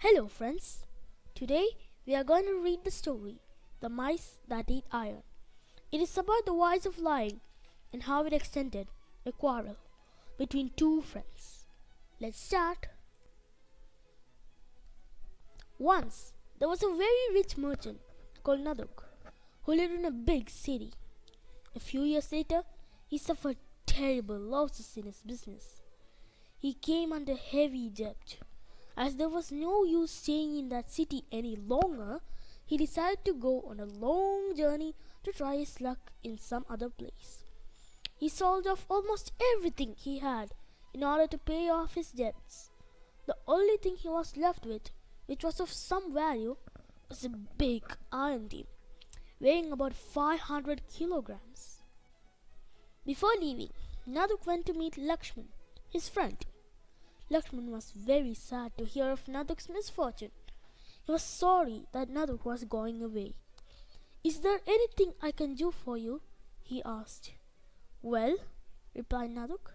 Hello friends, today we are going to read the story The Mice That Ate Iron. It is about the wise of lying and how it extended a quarrel between two friends. Let's start. Once there was a very rich merchant called Naduk who lived in a big city. A few years later, he suffered terrible losses in his business. He came under heavy debt. As there was no use staying in that city any longer, he decided to go on a long journey to try his luck in some other place. He sold off almost everything he had in order to pay off his debts. The only thing he was left with, which was of some value, was a big iron beam, weighing about 500 kilograms. Before leaving, Naduk went to meet Lakshman, his friend. Lakshman was very sad to hear of Naduk's misfortune. He was sorry that Naduk was going away. "Is there anything I can do for you?" he asked. "Well," replied Naduk,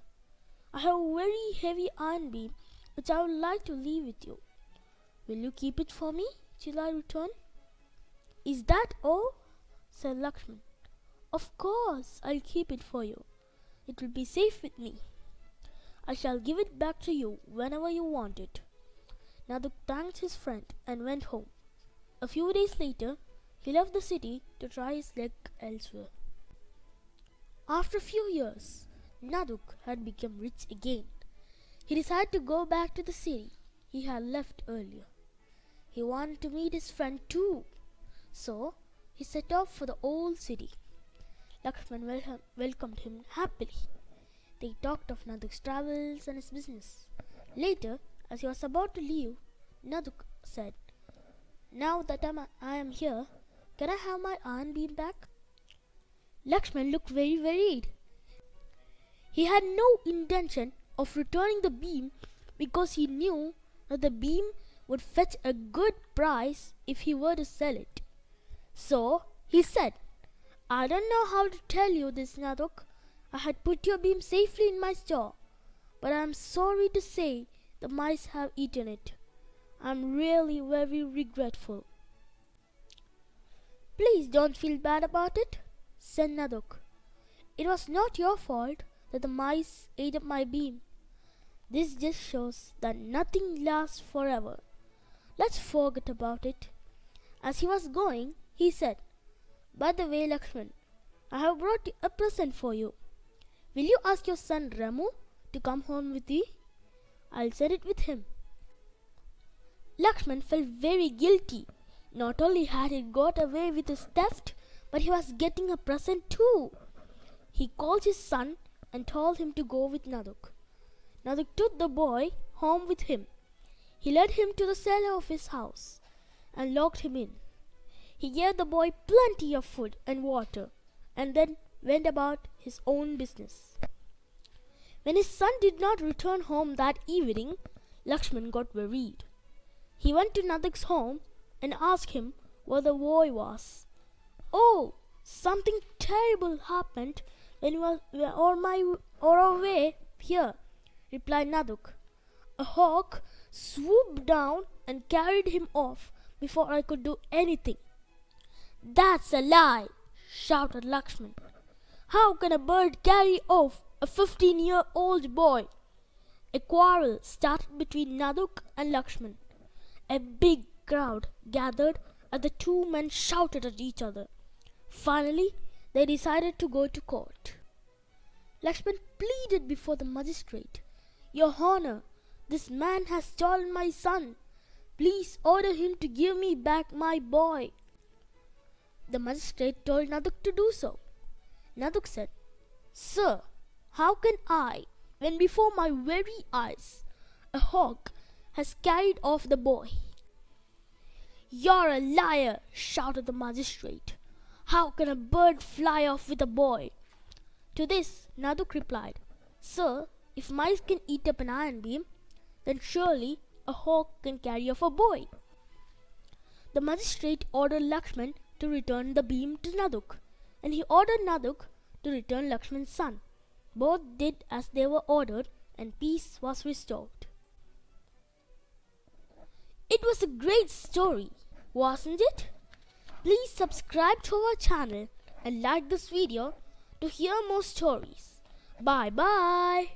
"I have a very heavy iron beam which I would like to leave with you. Will you keep it for me till I return?" "Is that all?" said Lakshman. "Of course I'll keep it for you. It will be safe with me. I shall give it back to you whenever you want it." Naduk thanked his friend and went home. A few days later, he left the city to try his luck elsewhere. After a few years, Naduk had become rich again. He decided to go back to the city he had left earlier. He wanted to meet his friend too, so he set off for the old city. Lakshman welcomed him happily. They talked of Naduk's travels and his business. Later, as he was about to leave, Naduk said, "Now that I am here, can I have my iron beam back?" Lakshman looked very worried. He had no intention of returning the beam because he knew that the beam would fetch a good price if he were to sell it. So he said, "I don't know how to tell you this, Naduk. I had put your beam safely in my store, but I am sorry to say the mice have eaten it. I am really very regretful." "Please don't feel bad about it," said Naduk. "It was not your fault that the mice ate up my beam. This just shows that nothing lasts forever. Let's forget about it." As he was going, he said, "By the way, Lakshman, I have brought a present for you. Will you ask your son Ramu to come home with you? I'll send it with him." Lakshman felt very guilty. Not only had he got away with his theft, but he was getting a present too. He called his son and told him to go with Naduk. Naduk took the boy home with him. He led him to the cellar of his house and locked him in. He gave the boy plenty of food and water and then went about his own business. When his son did not return home that evening, Lakshman got worried. He went to Naduk's home and asked him where the boy was. "Oh, something terrible happened when we were on our way here," replied Naduk. "A hawk swooped down and carried him off before I could do anything." "That's a lie!" shouted Lakshman. "How can a bird carry off a 15-year-old boy?" A quarrel started between Naduk and Lakshman. A big crowd gathered as the two men shouted at each other. Finally, they decided to go to court. Lakshman pleaded before the magistrate, "Your Honor, this man has stolen my son. Please order him to give me back my boy." The magistrate told Naduk to do so. Naduk said, "Sir, how can I, when before my very eyes a hawk has carried off the boy?" "You're a liar," shouted the magistrate. "How can a bird fly off with a boy?" To this Naduk replied, "Sir, if mice can eat up an iron beam, then surely a hawk can carry off a boy." The magistrate ordered Lakshman to return the beam to Naduk, and he ordered Naduk to return Lakshman's son. Both did as they were ordered, and peace was restored. It was a great story, wasn't it? Please subscribe to our channel and like this video to hear more stories. Bye bye.